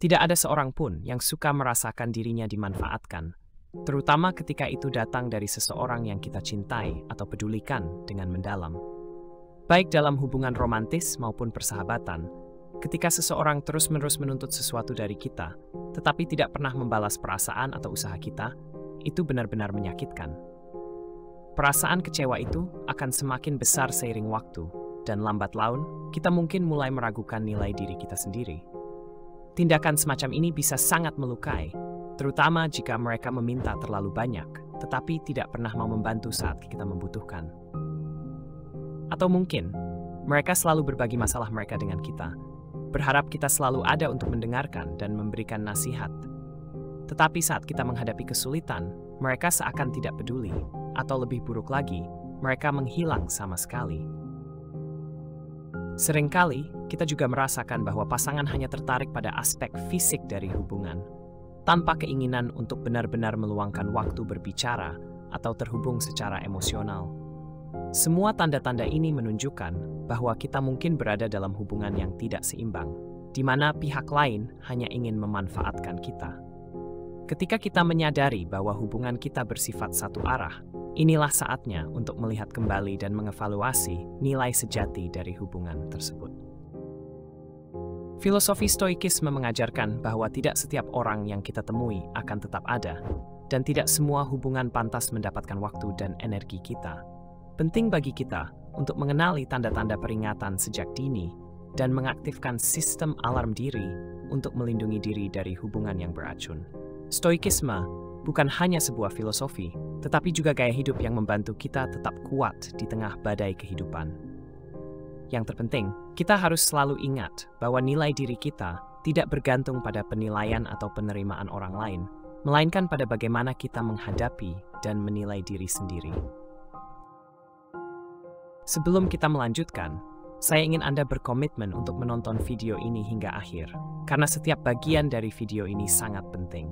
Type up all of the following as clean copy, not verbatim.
Tidak ada seorang pun yang suka merasakan dirinya dimanfaatkan, terutama ketika itu datang dari seseorang yang kita cintai atau pedulikan dengan mendalam. Baik dalam hubungan romantis maupun persahabatan, ketika seseorang terus-menerus menuntut sesuatu dari kita, tetapi tidak pernah membalas perasaan atau usaha kita, itu benar-benar menyakitkan. Perasaan kecewa itu akan semakin besar seiring waktu, dan lambat laun, kita mungkin mulai meragukan nilai diri kita sendiri. Tindakan semacam ini bisa sangat melukai, terutama jika mereka meminta terlalu banyak, tetapi tidak pernah mau membantu saat kita membutuhkan. Atau mungkin, mereka selalu berbagi masalah mereka dengan kita, berharap kita selalu ada untuk mendengarkan dan memberikan nasihat. Tetapi saat kita menghadapi kesulitan, mereka seakan tidak peduli, atau lebih buruk lagi, mereka menghilang sama sekali. Seringkali, kita juga merasakan bahwa pasangan hanya tertarik pada aspek fisik dari hubungan, tanpa keinginan untuk benar-benar meluangkan waktu berbicara atau terhubung secara emosional. Semua tanda-tanda ini menunjukkan bahwa kita mungkin berada dalam hubungan yang tidak seimbang, di mana pihak lain hanya ingin memanfaatkan kita. Ketika kita menyadari bahwa hubungan kita bersifat satu arah, inilah saatnya untuk melihat kembali dan mengevaluasi nilai sejati dari hubungan tersebut. Filosofi Stoikisme mengajarkan bahwa tidak setiap orang yang kita temui akan tetap ada, dan tidak semua hubungan pantas mendapatkan waktu dan energi kita. Penting bagi kita untuk mengenali tanda-tanda peringatan sejak dini dan mengaktifkan sistem alarm diri untuk melindungi diri dari hubungan yang beracun. Stoikisme bukan hanya sebuah filosofi, tetapi juga gaya hidup yang membantu kita tetap kuat di tengah badai kehidupan. Yang terpenting, kita harus selalu ingat bahwa nilai diri kita tidak bergantung pada penilaian atau penerimaan orang lain, melainkan pada bagaimana kita menghadapi dan menilai diri sendiri. Sebelum kita melanjutkan, saya ingin Anda berkomitmen untuk menonton video ini hingga akhir, karena setiap bagian dari video ini sangat penting.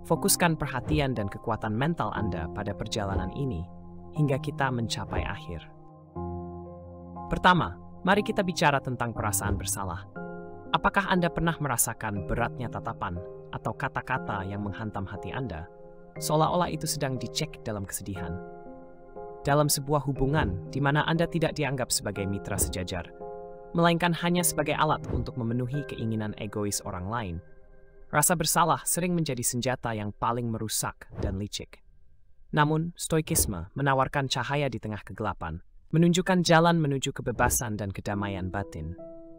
Fokuskan perhatian dan kekuatan mental Anda pada perjalanan ini hingga kita mencapai akhir. Pertama, mari kita bicara tentang perasaan bersalah. Apakah Anda pernah merasakan beratnya tatapan atau kata-kata yang menghantam hati Anda, seolah-olah itu sedang dicek dalam kesedihan? Dalam sebuah hubungan di mana Anda tidak dianggap sebagai mitra sejajar, melainkan hanya sebagai alat untuk memenuhi keinginan egois orang lain, rasa bersalah sering menjadi senjata yang paling merusak dan licik. Namun, Stoikisme menawarkan cahaya di tengah kegelapan, menunjukkan jalan menuju kebebasan dan kedamaian batin.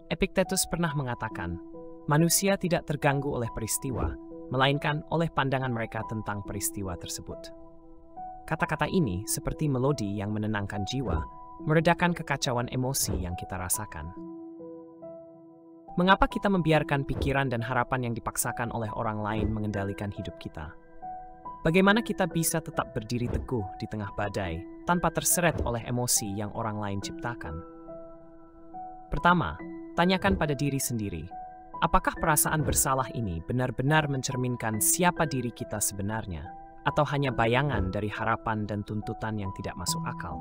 Epictetus pernah mengatakan, manusia tidak terganggu oleh peristiwa, melainkan oleh pandangan mereka tentang peristiwa tersebut. Kata-kata ini seperti melodi yang menenangkan jiwa, meredakan kekacauan emosi yang kita rasakan. Mengapa kita membiarkan pikiran dan harapan yang dipaksakan oleh orang lain mengendalikan hidup kita? Bagaimana kita bisa tetap berdiri teguh di tengah badai tanpa terseret oleh emosi yang orang lain ciptakan? Pertama, tanyakan pada diri sendiri, apakah perasaan bersalah ini benar-benar mencerminkan siapa diri kita sebenarnya, atau hanya bayangan dari harapan dan tuntutan yang tidak masuk akal?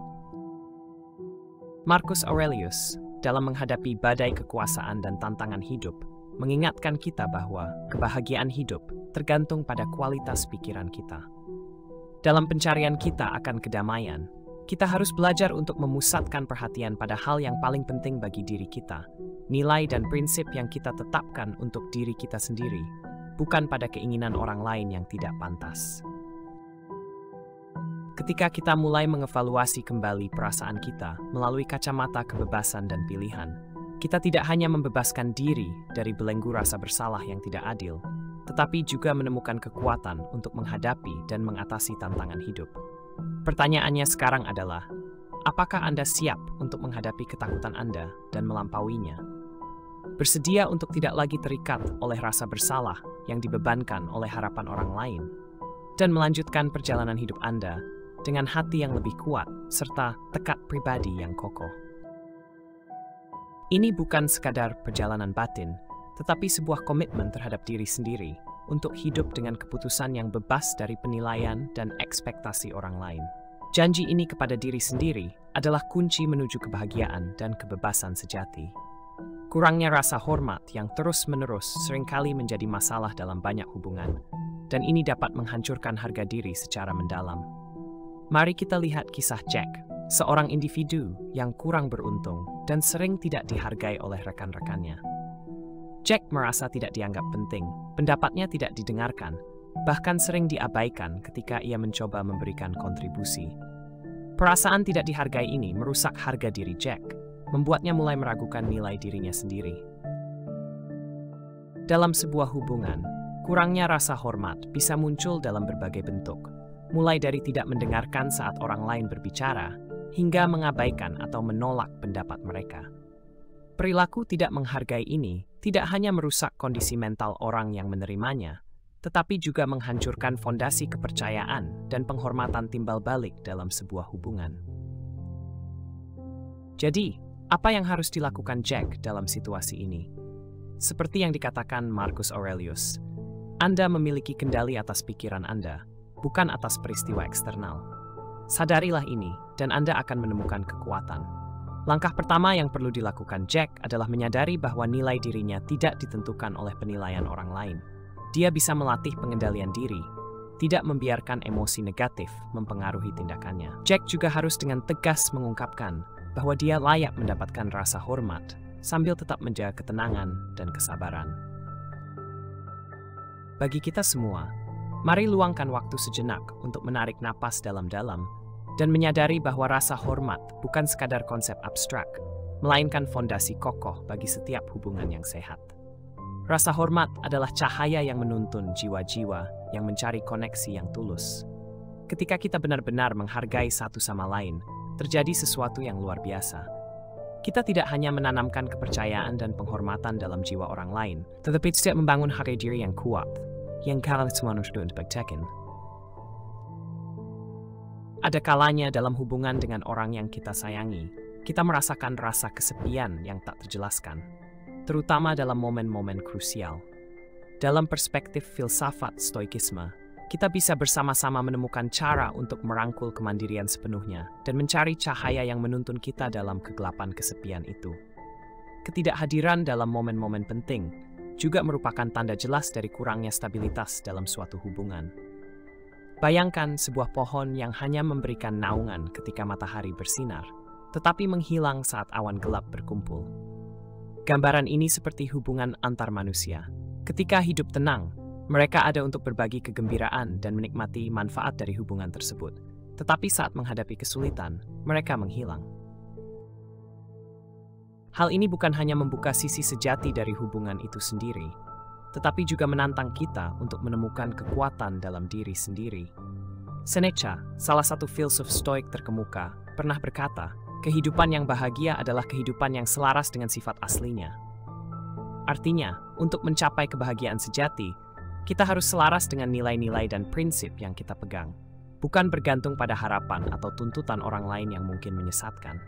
Marcus Aurelius, dalam menghadapi badai kekuasaan dan tantangan hidup, mengingatkan kita bahwa kebahagiaan hidup tergantung pada kualitas pikiran kita. Dalam pencarian kita akan kedamaian, kita harus belajar untuk memusatkan perhatian pada hal yang paling penting bagi diri kita, nilai dan prinsip yang kita tetapkan untuk diri kita sendiri, bukan pada keinginan orang lain yang tidak pantas. Ketika kita mulai mengevaluasi kembali perasaan kita melalui kacamata kebebasan dan pilihan, kita tidak hanya membebaskan diri dari belenggu rasa bersalah yang tidak adil, tetapi juga menemukan kekuatan untuk menghadapi dan mengatasi tantangan hidup. Pertanyaannya sekarang adalah, apakah Anda siap untuk menghadapi ketakutan Anda dan melampauinya? Bersedia untuk tidak lagi terikat oleh rasa bersalah yang dibebankan oleh harapan orang lain, dan melanjutkan perjalanan hidup Anda dengan hati yang lebih kuat serta tekad pribadi yang kokoh. Ini bukan sekadar perjalanan batin, tetapi sebuah komitmen terhadap diri sendiri untuk hidup dengan keputusan yang bebas dari penilaian dan ekspektasi orang lain. Janji ini kepada diri sendiri adalah kunci menuju kebahagiaan dan kebebasan sejati. Kurangnya rasa hormat yang terus-menerus seringkali menjadi masalah dalam banyak hubungan, dan ini dapat menghancurkan harga diri secara mendalam. Mari kita lihat kisah Jack, seorang individu yang kurang beruntung dan sering tidak dihargai oleh rekan-rekannya. Jack merasa tidak dianggap penting, pendapatnya tidak didengarkan, bahkan sering diabaikan ketika ia mencoba memberikan kontribusi. Perasaan tidak dihargai ini merusak harga diri Jack, membuatnya mulai meragukan nilai dirinya sendiri. Dalam sebuah hubungan, kurangnya rasa hormat bisa muncul dalam berbagai bentuk, mulai dari tidak mendengarkan saat orang lain berbicara, hingga mengabaikan atau menolak pendapat mereka. Perilaku tidak menghargai ini tidak hanya merusak kondisi mental orang yang menerimanya, tetapi juga menghancurkan fondasi kepercayaan dan penghormatan timbal balik dalam sebuah hubungan. Jadi, apa yang harus dilakukan Jack dalam situasi ini? Seperti yang dikatakan Marcus Aurelius, Anda memiliki kendali atas pikiran Anda, bukan atas peristiwa eksternal. Sadarilah ini, dan Anda akan menemukan kekuatan. Langkah pertama yang perlu dilakukan Jack adalah menyadari bahwa nilai dirinya tidak ditentukan oleh penilaian orang lain. Dia bisa melatih pengendalian diri, tidak membiarkan emosi negatif mempengaruhi tindakannya. Jack juga harus dengan tegas mengungkapkan bahwa dia layak mendapatkan rasa hormat sambil tetap menjaga ketenangan dan kesabaran. Bagi kita semua, mari luangkan waktu sejenak untuk menarik napas dalam-dalam dan menyadari bahwa rasa hormat bukan sekadar konsep abstrak, melainkan fondasi kokoh bagi setiap hubungan yang sehat. Rasa hormat adalah cahaya yang menuntun jiwa-jiwa yang mencari koneksi yang tulus. Ketika kita benar-benar menghargai satu sama lain, terjadi sesuatu yang luar biasa. Kita tidak hanya menanamkan kepercayaan dan penghormatan dalam jiwa orang lain, tetapi juga membangun harga diri yang kuat, yang harus manusia dipraktekkan. Ada kalanya dalam hubungan dengan orang yang kita sayangi, kita merasakan rasa kesepian yang tak terjelaskan, terutama dalam momen-momen krusial. Dalam perspektif filsafat stoikisme, kita bisa bersama-sama menemukan cara untuk merangkul kemandirian sepenuhnya dan mencari cahaya yang menuntun kita dalam kegelapan kesepian itu. Ketidakhadiran dalam momen-momen penting juga merupakan tanda jelas dari kurangnya stabilitas dalam suatu hubungan. Bayangkan sebuah pohon yang hanya memberikan naungan ketika matahari bersinar, tetapi menghilang saat awan gelap berkumpul. Gambaran ini seperti hubungan antar manusia. Ketika hidup tenang, mereka ada untuk berbagi kegembiraan dan menikmati manfaat dari hubungan tersebut. Tetapi saat menghadapi kesulitan, mereka menghilang. Hal ini bukan hanya membuka sisi sejati dari hubungan itu sendiri, tetapi juga menantang kita untuk menemukan kekuatan dalam diri sendiri. Seneca, salah satu filsuf stoik terkemuka, pernah berkata, kehidupan yang bahagia adalah kehidupan yang selaras dengan sifat aslinya. Artinya, untuk mencapai kebahagiaan sejati, kita harus selaras dengan nilai-nilai dan prinsip yang kita pegang, bukan bergantung pada harapan atau tuntutan orang lain yang mungkin menyesatkan.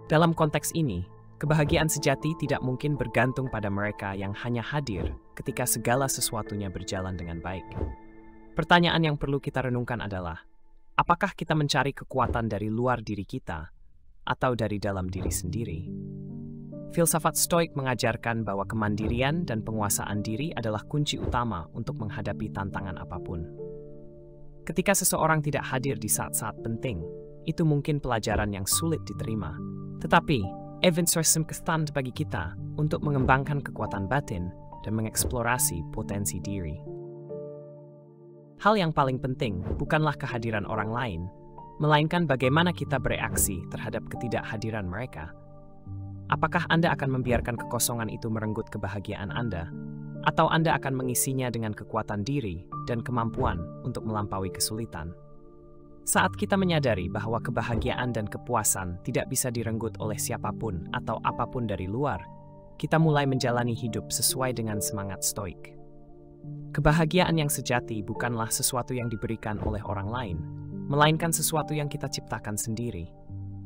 Dalam konteks ini, kebahagiaan sejati tidak mungkin bergantung pada mereka yang hanya hadir ketika segala sesuatunya berjalan dengan baik. Pertanyaan yang perlu kita renungkan adalah, apakah kita mencari kekuatan dari luar diri kita atau dari dalam diri sendiri? Filsafat Stoik mengajarkan bahwa kemandirian dan penguasaan diri adalah kunci utama untuk menghadapi tantangan apapun. Ketika seseorang tidak hadir di saat-saat penting, itu mungkin pelajaran yang sulit diterima. Tetapi, event kesempatan bagi kita untuk mengembangkan kekuatan batin dan mengeksplorasi potensi diri. Hal yang paling penting bukanlah kehadiran orang lain, melainkan bagaimana kita bereaksi terhadap ketidakhadiran mereka. Apakah Anda akan membiarkan kekosongan itu merenggut kebahagiaan Anda, atau Anda akan mengisinya dengan kekuatan diri dan kemampuan untuk melampaui kesulitan? Saat kita menyadari bahwa kebahagiaan dan kepuasan tidak bisa direnggut oleh siapapun atau apapun dari luar, kita mulai menjalani hidup sesuai dengan semangat stoik. Kebahagiaan yang sejati bukanlah sesuatu yang diberikan oleh orang lain, melainkan sesuatu yang kita ciptakan sendiri.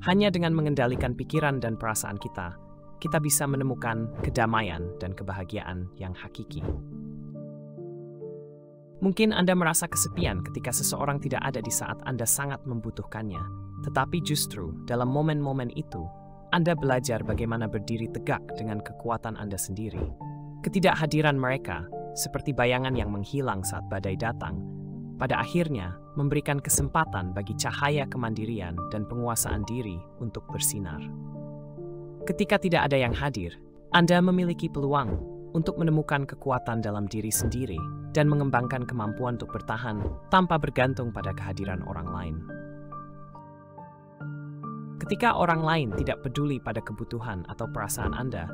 Hanya dengan mengendalikan pikiran dan perasaan kita, kita bisa menemukan kedamaian dan kebahagiaan yang hakiki. Mungkin Anda merasa kesepian ketika seseorang tidak ada di saat Anda sangat membutuhkannya, tetapi justru dalam momen-momen itu, Anda belajar bagaimana berdiri tegak dengan kekuatan Anda sendiri. Ketidakhadiran mereka, seperti bayangan yang menghilang saat badai datang, pada akhirnya memberikan kesempatan bagi cahaya kemandirian dan penguasaan diri untuk bersinar. Ketika tidak ada yang hadir, Anda memiliki peluang untuk menemukan kekuatan dalam diri sendiri dan mengembangkan kemampuan untuk bertahan tanpa bergantung pada kehadiran orang lain. Ketika orang lain tidak peduli pada kebutuhan atau perasaan Anda,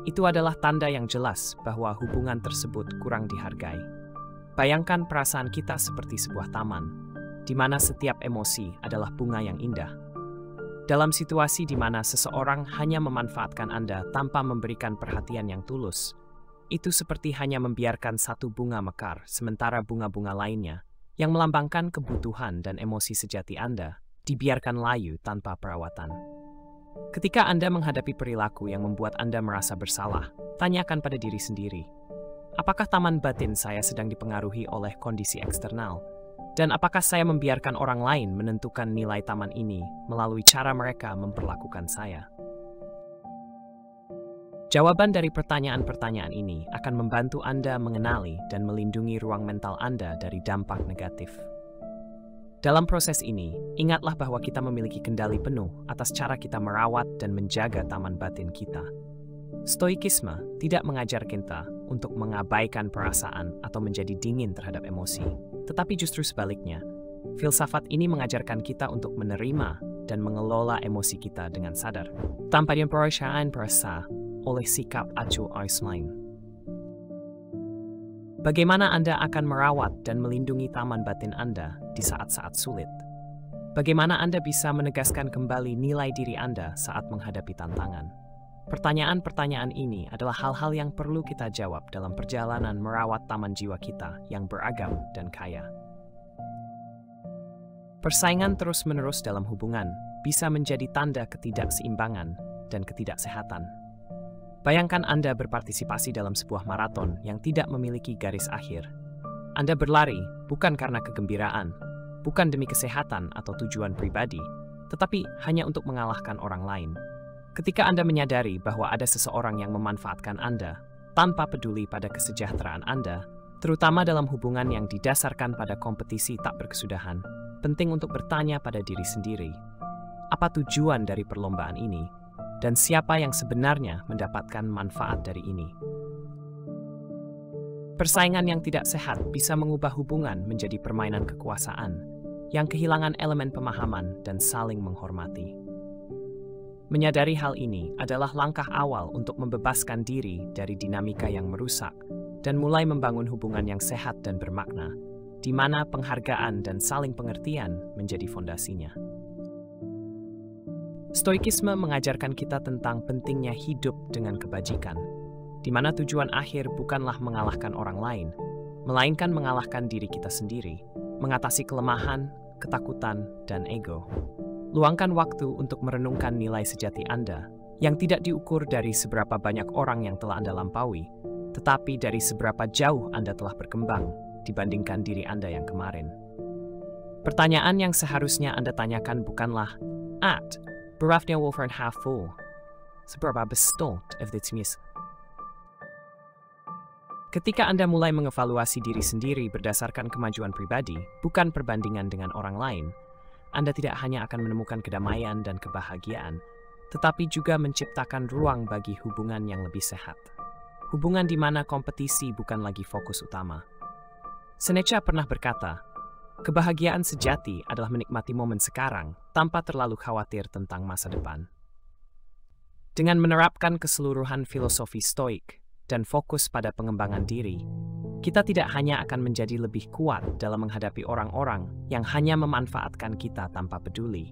itu adalah tanda yang jelas bahwa hubungan tersebut kurang dihargai. Bayangkan perasaan kita seperti sebuah taman, di mana setiap emosi adalah bunga yang indah. Dalam situasi di mana seseorang hanya memanfaatkan Anda tanpa memberikan perhatian yang tulus, itu seperti hanya membiarkan satu bunga mekar, sementara bunga-bunga lainnya, yang melambangkan kebutuhan dan emosi sejati Anda, dibiarkan layu tanpa perawatan. Ketika Anda menghadapi perilaku yang membuat Anda merasa bersalah, tanyakan pada diri sendiri, apakah taman batin saya sedang dipengaruhi oleh kondisi eksternal? Dan apakah saya membiarkan orang lain menentukan nilai taman ini melalui cara mereka memperlakukan saya? Jawaban dari pertanyaan-pertanyaan ini akan membantu Anda mengenali dan melindungi ruang mental Anda dari dampak negatif. Dalam proses ini, ingatlah bahwa kita memiliki kendali penuh atas cara kita merawat dan menjaga taman batin kita. Stoikisme tidak mengajar kita untuk mengabaikan perasaan atau menjadi dingin terhadap emosi, tetapi justru sebaliknya. Filsafat ini mengajarkan kita untuk menerima dan mengelola emosi kita dengan sadar, tanpa dipengaruhi perasa oleh sikap acuh lain. Bagaimana Anda akan merawat dan melindungi taman batin Anda di saat-saat sulit? Bagaimana Anda bisa menegaskan kembali nilai diri Anda saat menghadapi tantangan? Pertanyaan-pertanyaan ini adalah hal-hal yang perlu kita jawab dalam perjalanan merawat taman jiwa kita yang beragam dan kaya. Persaingan terus-menerus dalam hubungan bisa menjadi tanda ketidakseimbangan dan ketidaksehatan. Bayangkan Anda berpartisipasi dalam sebuah maraton yang tidak memiliki garis akhir. Anda berlari bukan karena kegembiraan, bukan demi kesehatan atau tujuan pribadi, tetapi hanya untuk mengalahkan orang lain. Ketika Anda menyadari bahwa ada seseorang yang memanfaatkan Anda tanpa peduli pada kesejahteraan Anda, terutama dalam hubungan yang didasarkan pada kompetisi tak berkesudahan, penting untuk bertanya pada diri sendiri, apa tujuan dari perlombaan ini? Dan siapa yang sebenarnya mendapatkan manfaat dari ini? Persaingan yang tidak sehat bisa mengubah hubungan menjadi permainan kekuasaan yang kehilangan elemen pemahaman dan saling menghormati. Menyadari hal ini adalah langkah awal untuk membebaskan diri dari dinamika yang merusak dan mulai membangun hubungan yang sehat dan bermakna, di mana penghargaan dan saling pengertian menjadi fondasinya. Stoikisme mengajarkan kita tentang pentingnya hidup dengan kebajikan, di mana tujuan akhir bukanlah mengalahkan orang lain, melainkan mengalahkan diri kita sendiri, mengatasi kelemahan, ketakutan, dan ego. Luangkan waktu untuk merenungkan nilai sejati Anda, yang tidak diukur dari seberapa banyak orang yang telah Anda lampaui, tetapi dari seberapa jauh Anda telah berkembang dibandingkan diri Anda yang kemarin. Pertanyaan yang seharusnya Anda tanyakan bukanlah, berapa wolfern half full, seberapa bestolt of the teams. Ketika Anda mulai mengevaluasi diri sendiri berdasarkan kemajuan pribadi, bukan perbandingan dengan orang lain, Anda tidak hanya akan menemukan kedamaian dan kebahagiaan, tetapi juga menciptakan ruang bagi hubungan yang lebih sehat. Hubungan di mana kompetisi bukan lagi fokus utama. Seneca pernah berkata, kebahagiaan sejati adalah menikmati momen sekarang tanpa terlalu khawatir tentang masa depan. Dengan menerapkan keseluruhan filosofi Stoik dan fokus pada pengembangan diri, kita tidak hanya akan menjadi lebih kuat dalam menghadapi orang-orang yang hanya memanfaatkan kita tanpa peduli,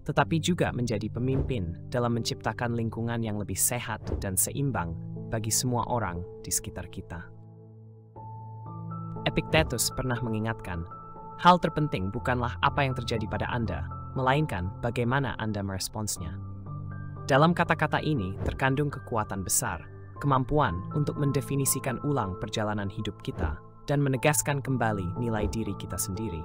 tetapi juga menjadi pemimpin dalam menciptakan lingkungan yang lebih sehat dan seimbang bagi semua orang di sekitar kita. Epictetus pernah mengingatkan, hal terpenting bukanlah apa yang terjadi pada Anda, melainkan bagaimana Anda meresponsnya. Dalam kata-kata ini terkandung kekuatan besar, kemampuan untuk mendefinisikan ulang perjalanan hidup kita dan menegaskan kembali nilai diri kita sendiri.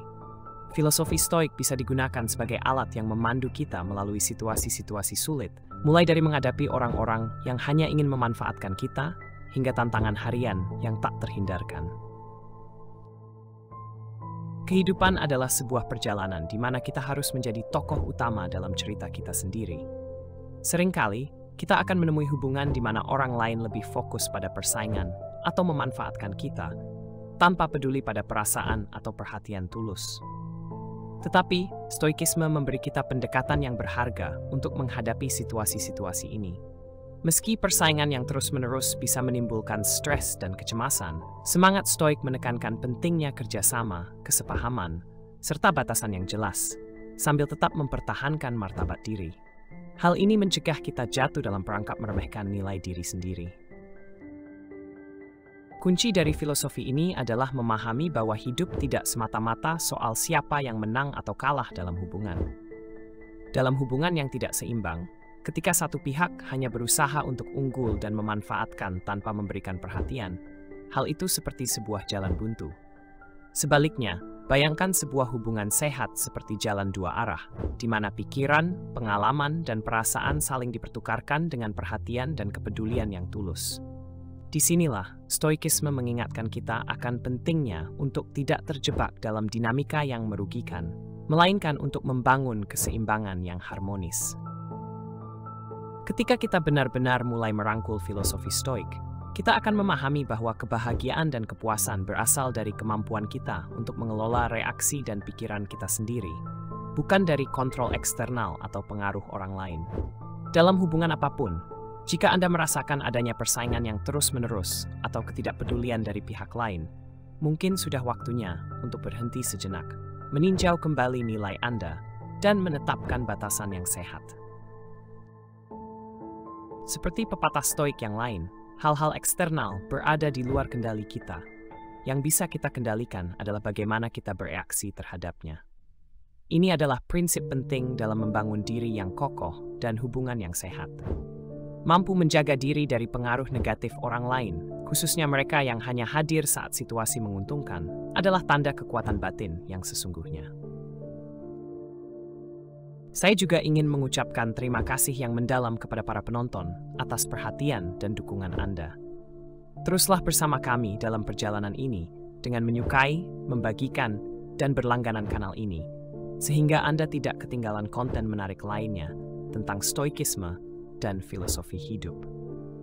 Filosofi Stoik bisa digunakan sebagai alat yang memandu kita melalui situasi-situasi sulit, mulai dari menghadapi orang-orang yang hanya ingin memanfaatkan kita, hingga tantangan harian yang tak terhindarkan. Kehidupan adalah sebuah perjalanan di mana kita harus menjadi tokoh utama dalam cerita kita sendiri. Seringkali, kita akan menemui hubungan di mana orang lain lebih fokus pada persaingan atau memanfaatkan kita, tanpa peduli pada perasaan atau perhatian tulus. Tetapi, Stoikisme memberi kita pendekatan yang berharga untuk menghadapi situasi-situasi ini. Meski persaingan yang terus-menerus bisa menimbulkan stres dan kecemasan, semangat Stoik menekankan pentingnya kerjasama, kesepahaman, serta batasan yang jelas, sambil tetap mempertahankan martabat diri. Hal ini mencegah kita jatuh dalam perangkap meremehkan nilai diri sendiri. Kunci dari filosofi ini adalah memahami bahwa hidup tidak semata-mata soal siapa yang menang atau kalah dalam hubungan. Dalam hubungan yang tidak seimbang, ketika satu pihak hanya berusaha untuk unggul dan memanfaatkan tanpa memberikan perhatian, hal itu seperti sebuah jalan buntu. Sebaliknya, bayangkan sebuah hubungan sehat seperti jalan dua arah, di mana pikiran, pengalaman, dan perasaan saling dipertukarkan dengan perhatian dan kepedulian yang tulus. Disinilah, Stoikisme mengingatkan kita akan pentingnya untuk tidak terjebak dalam dinamika yang merugikan, melainkan untuk membangun keseimbangan yang harmonis. Ketika kita benar-benar mulai merangkul filosofi Stoik, kita akan memahami bahwa kebahagiaan dan kepuasan berasal dari kemampuan kita untuk mengelola reaksi dan pikiran kita sendiri, bukan dari kontrol eksternal atau pengaruh orang lain. Dalam hubungan apapun, jika Anda merasakan adanya persaingan yang terus-menerus atau ketidakpedulian dari pihak lain, mungkin sudah waktunya untuk berhenti sejenak, meninjau kembali nilai Anda, dan menetapkan batasan yang sehat. Seperti pepatah Stoik yang lain, hal-hal eksternal berada di luar kendali kita. Yang bisa kita kendalikan adalah bagaimana kita bereaksi terhadapnya. Ini adalah prinsip penting dalam membangun diri yang kokoh dan hubungan yang sehat. Mampu menjaga diri dari pengaruh negatif orang lain, khususnya mereka yang hanya hadir saat situasi menguntungkan, adalah tanda kekuatan batin yang sesungguhnya. Saya juga ingin mengucapkan terima kasih yang mendalam kepada para penonton atas perhatian dan dukungan Anda. Teruslah bersama kami dalam perjalanan ini dengan menyukai, membagikan, dan berlangganan kanal ini, sehingga Anda tidak ketinggalan konten menarik lainnya tentang Stoikisme dan filosofi hidup.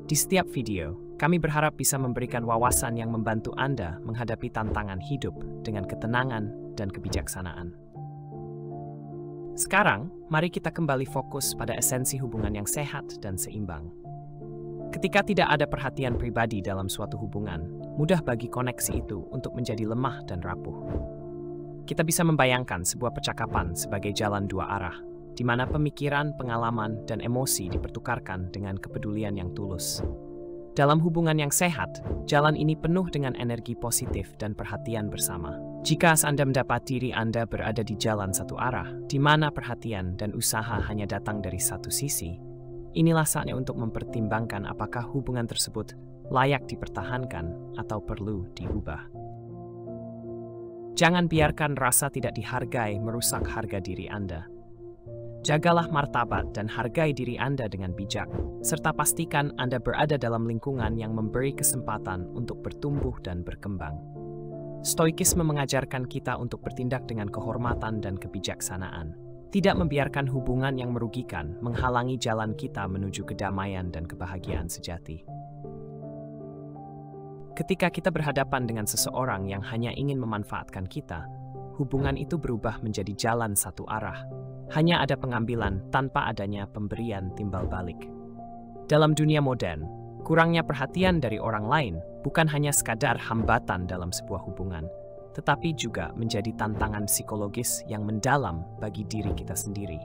Di setiap video, kami berharap bisa memberikan wawasan yang membantu Anda menghadapi tantangan hidup dengan ketenangan dan kebijaksanaan. Sekarang, mari kita kembali fokus pada esensi hubungan yang sehat dan seimbang. Ketika tidak ada perhatian pribadi dalam suatu hubungan, mudah bagi koneksi itu untuk menjadi lemah dan rapuh. Kita bisa membayangkan sebuah percakapan sebagai jalan dua arah, di mana pemikiran, pengalaman, dan emosi dipertukarkan dengan kepedulian yang tulus. Dalam hubungan yang sehat, jalan ini penuh dengan energi positif dan perhatian bersama. Jika Anda mendapat diri Anda berada di jalan satu arah, di mana perhatian dan usaha hanya datang dari satu sisi, inilah saatnya untuk mempertimbangkan apakah hubungan tersebut layak dipertahankan atau perlu diubah. Jangan biarkan rasa tidak dihargai merusak harga diri Anda. Jagalah martabat dan hargai diri Anda dengan bijak, serta pastikan Anda berada dalam lingkungan yang memberi kesempatan untuk bertumbuh dan berkembang. Stoikisme mengajarkan kita untuk bertindak dengan kehormatan dan kebijaksanaan, tidak membiarkan hubungan yang merugikan menghalangi jalan kita menuju kedamaian dan kebahagiaan sejati. Ketika kita berhadapan dengan seseorang yang hanya ingin memanfaatkan kita, hubungan itu berubah menjadi jalan satu arah. Hanya ada pengambilan tanpa adanya pemberian timbal balik. Dalam dunia modern, kurangnya perhatian dari orang lain bukan hanya sekadar hambatan dalam sebuah hubungan, tetapi juga menjadi tantangan psikologis yang mendalam bagi diri kita sendiri.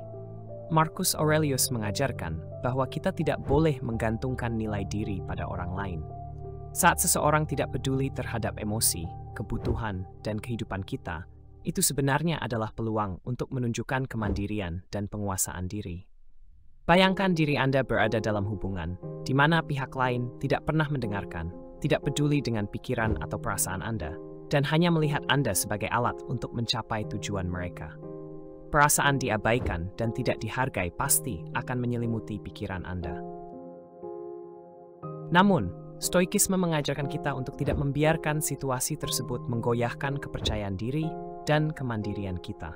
Marcus Aurelius mengajarkan bahwa kita tidak boleh menggantungkan nilai diri pada orang lain. Saat seseorang tidak peduli terhadap emosi, kebutuhan, dan kehidupan kita, itu sebenarnya adalah peluang untuk menunjukkan kemandirian dan penguasaan diri. Bayangkan diri Anda berada dalam hubungan, di mana pihak lain tidak pernah mendengarkan, tidak peduli dengan pikiran atau perasaan Anda, dan hanya melihat Anda sebagai alat untuk mencapai tujuan mereka. Perasaan diabaikan dan tidak dihargai pasti akan menyelimuti pikiran Anda. Namun, Stoikisme mengajarkan kita untuk tidak membiarkan situasi tersebut menggoyahkan kepercayaan diri dan kemandirian kita.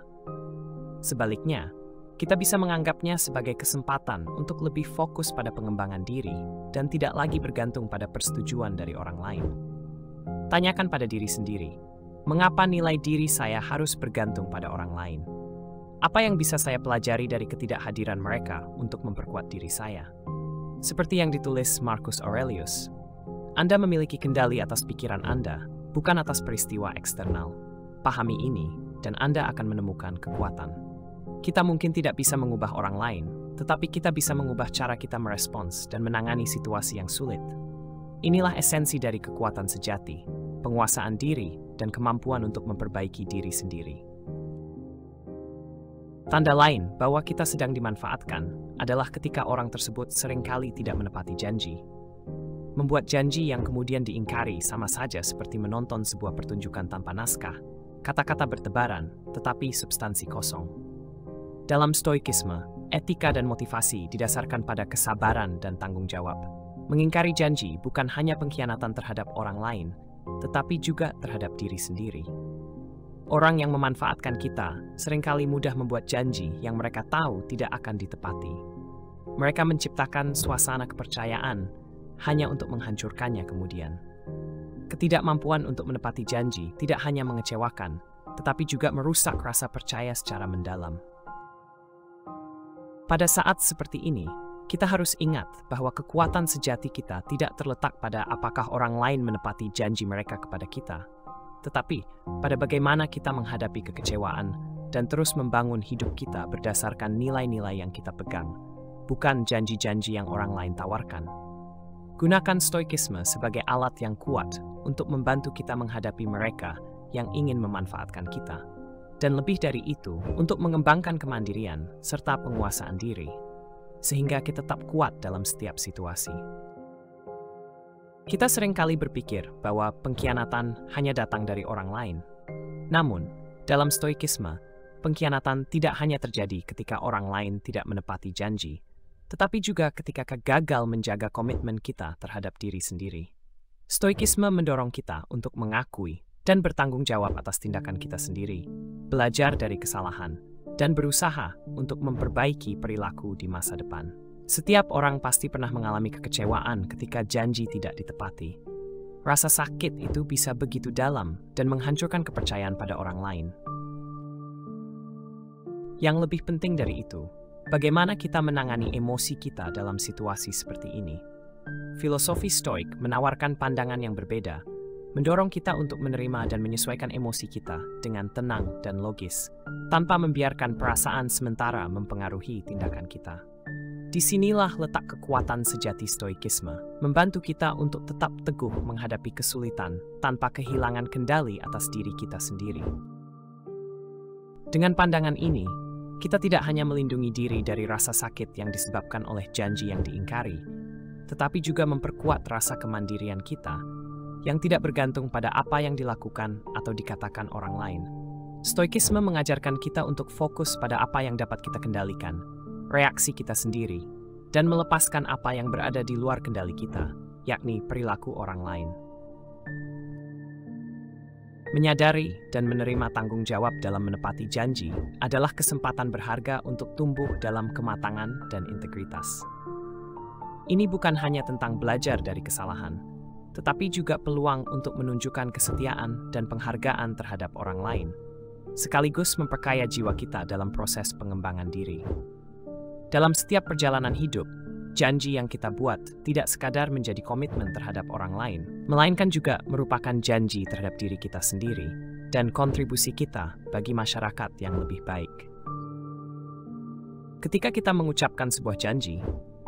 Sebaliknya, kita bisa menganggapnya sebagai kesempatan untuk lebih fokus pada pengembangan diri dan tidak lagi bergantung pada persetujuan dari orang lain. Tanyakan pada diri sendiri, mengapa nilai diri saya harus bergantung pada orang lain? Apa yang bisa saya pelajari dari ketidakhadiran mereka untuk memperkuat diri saya? Seperti yang ditulis Marcus Aurelius, Anda memiliki kendali atas pikiran Anda, bukan atas peristiwa eksternal. Pahami ini, dan Anda akan menemukan kekuatan. Kita mungkin tidak bisa mengubah orang lain, tetapi kita bisa mengubah cara kita merespons dan menangani situasi yang sulit. Inilah esensi dari kekuatan sejati, penguasaan diri, dan kemampuan untuk memperbaiki diri sendiri. Tanda lain bahwa kita sedang dimanfaatkan adalah ketika orang tersebut seringkali tidak menepati janji. Membuat janji yang kemudian diingkari sama saja seperti menonton sebuah pertunjukan tanpa naskah, kata-kata bertebaran, tetapi substansi kosong. Dalam Stoikisme, etika dan motivasi didasarkan pada kesabaran dan tanggung jawab. Mengingkari janji bukan hanya pengkhianatan terhadap orang lain, tetapi juga terhadap diri sendiri. Orang yang memanfaatkan kita seringkali mudah membuat janji yang mereka tahu tidak akan ditepati. Mereka menciptakan suasana kepercayaan hanya untuk menghancurkannya kemudian. Ketidakmampuan untuk menepati janji tidak hanya mengecewakan, tetapi juga merusak rasa percaya secara mendalam. Pada saat seperti ini, kita harus ingat bahwa kekuatan sejati kita tidak terletak pada apakah orang lain menepati janji mereka kepada kita, tetapi pada bagaimana kita menghadapi kekecewaan dan terus membangun hidup kita berdasarkan nilai-nilai yang kita pegang, bukan janji-janji yang orang lain tawarkan. Gunakan Stoikisme sebagai alat yang kuat untuk membantu kita menghadapi mereka yang ingin memanfaatkan kita. Dan lebih dari itu, untuk mengembangkan kemandirian serta penguasaan diri, sehingga kita tetap kuat dalam setiap situasi. Kita seringkali berpikir bahwa pengkhianatan hanya datang dari orang lain. Namun, dalam Stoikisme, pengkhianatan tidak hanya terjadi ketika orang lain tidak menepati janji, tetapi juga ketika gagal menjaga komitmen kita terhadap diri sendiri. Stoikisme mendorong kita untuk mengakui dan bertanggung jawab atas tindakan kita sendiri, belajar dari kesalahan, dan berusaha untuk memperbaiki perilaku di masa depan. Setiap orang pasti pernah mengalami kekecewaan ketika janji tidak ditepati. Rasa sakit itu bisa begitu dalam dan menghancurkan kepercayaan pada orang lain. Yang lebih penting dari itu, bagaimana kita menangani emosi kita dalam situasi seperti ini? Filosofi Stoik menawarkan pandangan yang berbeda, mendorong kita untuk menerima dan menyesuaikan emosi kita dengan tenang dan logis, tanpa membiarkan perasaan sementara mempengaruhi tindakan kita. Disinilah letak kekuatan sejati Stoikisme, membantu kita untuk tetap teguh menghadapi kesulitan tanpa kehilangan kendali atas diri kita sendiri. Dengan pandangan ini, kita tidak hanya melindungi diri dari rasa sakit yang disebabkan oleh janji yang diingkari, tetapi juga memperkuat rasa kemandirian kita yang tidak bergantung pada apa yang dilakukan atau dikatakan orang lain. Stoikisme mengajarkan kita untuk fokus pada apa yang dapat kita kendalikan, reaksi kita sendiri, dan melepaskan apa yang berada di luar kendali kita, yakni perilaku orang lain. Menyadari dan menerima tanggung jawab dalam menepati janji adalah kesempatan berharga untuk tumbuh dalam kematangan dan integritas. Ini bukan hanya tentang belajar dari kesalahan, tetapi juga peluang untuk menunjukkan kesetiaan dan penghargaan terhadap orang lain, sekaligus memperkaya jiwa kita dalam proses pengembangan diri. Dalam setiap perjalanan hidup, janji yang kita buat tidak sekadar menjadi komitmen terhadap orang lain, melainkan juga merupakan janji terhadap diri kita sendiri dan kontribusi kita bagi masyarakat yang lebih baik. Ketika kita mengucapkan sebuah janji,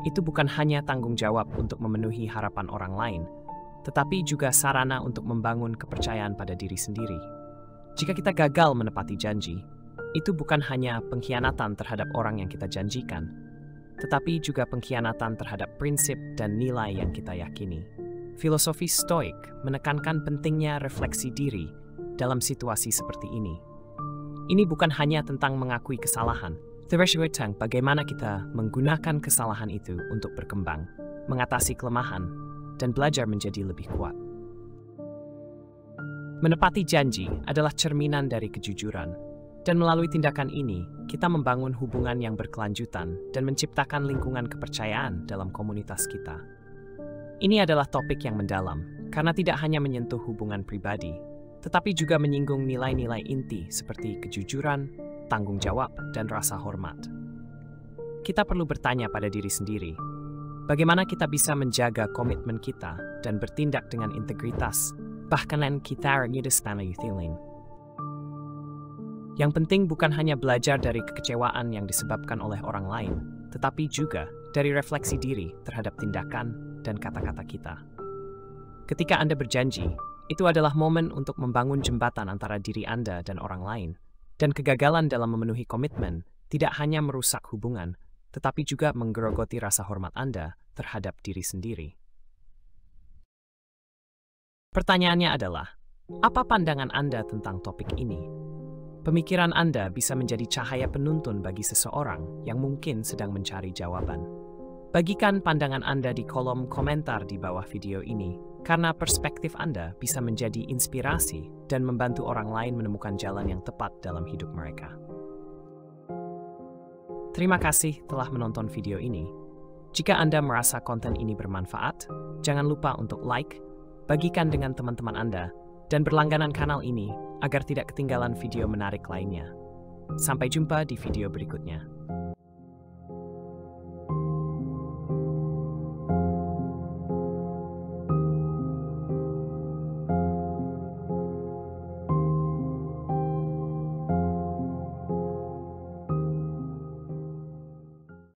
itu bukan hanya tanggung jawab untuk memenuhi harapan orang lain, tetapi juga sarana untuk membangun kepercayaan pada diri sendiri. Jika kita gagal menepati janji, itu bukan hanya pengkhianatan terhadap orang yang kita janjikan, tetapi juga pengkhianatan terhadap prinsip dan nilai yang kita yakini. Filosofi Stoik menekankan pentingnya refleksi diri dalam situasi seperti ini. Ini bukan hanya tentang mengakui kesalahan, tetapi tentang bagaimana kita menggunakan kesalahan itu untuk berkembang, mengatasi kelemahan, dan belajar menjadi lebih kuat. Menepati janji adalah cerminan dari kejujuran, dan melalui tindakan ini, kita membangun hubungan yang berkelanjutan dan menciptakan lingkungan kepercayaan dalam komunitas kita. Ini adalah topik yang mendalam, karena tidak hanya menyentuh hubungan pribadi, tetapi juga menyinggung nilai-nilai inti seperti kejujuran, tanggung jawab, dan rasa hormat. Kita perlu bertanya pada diri sendiri, bagaimana kita bisa menjaga komitmen kita dan bertindak dengan integritas, bahkan kita feeling. Yang penting bukan hanya belajar dari kekecewaan yang disebabkan oleh orang lain, tetapi juga dari refleksi diri terhadap tindakan dan kata-kata kita. Ketika Anda berjanji, itu adalah momen untuk membangun jembatan antara diri Anda dan orang lain, dan kegagalan dalam memenuhi komitmen tidak hanya merusak hubungan, tetapi juga menggerogoti rasa hormat Anda terhadap diri sendiri. Pertanyaannya adalah, apa pandangan Anda tentang topik ini? Pemikiran Anda bisa menjadi cahaya penuntun bagi seseorang yang mungkin sedang mencari jawaban. Bagikan pandangan Anda di kolom komentar di bawah video ini, karena perspektif Anda bisa menjadi inspirasi dan membantu orang lain menemukan jalan yang tepat dalam hidup mereka. Terima kasih telah menonton video ini. Jika Anda merasa konten ini bermanfaat, jangan lupa untuk like, bagikan dengan teman-teman Anda, dan berlangganan kanal ini agar tidak ketinggalan video menarik lainnya. Sampai jumpa di video berikutnya.